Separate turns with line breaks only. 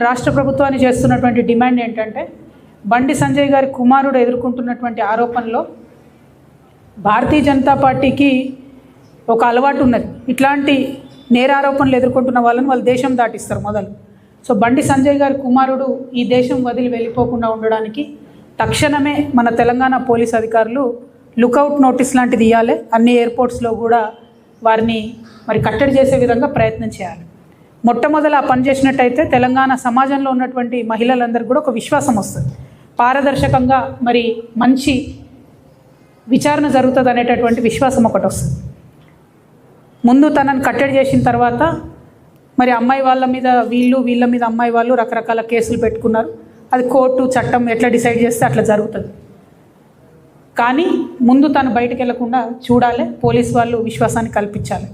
రాష్ట్ర ప్రభుత్వాన్ని చేస్తున్నటువంటి డిమాండ్ ఏంటంటే బండి సంజయ్ గారి కుమారుడు ఎదుర్కొంటున్నటువంటి ఆరోపణలో భారతీయ జనతా పార్టీకి ఒక అలవాటు ఉన్నది. ఇట్లాంటి నేరారోపణలు ఎదుర్కొంటున్న వాళ్ళని వాళ్ళు దేశం దాటిస్తారు మొదలు. సో బండి సంజయ్ గారి కుమారుడు ఈ దేశం వదిలి వెళ్ళిపోకుండా ఉండడానికి తక్షణమే మన తెలంగాణ పోలీస్ అధికారులు లుకౌట్ నోటీస్ లాంటిది ఇవ్వాలి. అన్ని ఎయిర్పోర్ట్స్లో కూడా వారిని మరి కట్టడి చేసే విధంగా ప్రయత్నం చేయాలి. మొట్టమొదలు ఆ పని చేసినట్టయితే తెలంగాణ సమాజంలో ఉన్నటువంటి మహిళలందరికీ కూడా ఒక విశ్వాసం వస్తుంది. పారదర్శకంగా మరి మంచి విచారణ జరుగుతుంది అనేటటువంటి విశ్వాసం ఒకటి వస్తుంది. ముందు తనని కట్టడి చేసిన తర్వాత మరి అమ్మాయి వాళ్ళ మీద వీళ్ళ మీద అమ్మాయి వాళ్ళు రకరకాల కేసులు పెట్టుకున్నారు. అది కోర్టు చట్టం ఎట్లా డిసైడ్ చేస్తే అట్లా జరుగుతుంది. కానీ ముందు తను బయటకు వెళ్లకుండా చూడాలి, పోలీస్ వాళ్ళు విశ్వాసాన్ని కల్పించాలి.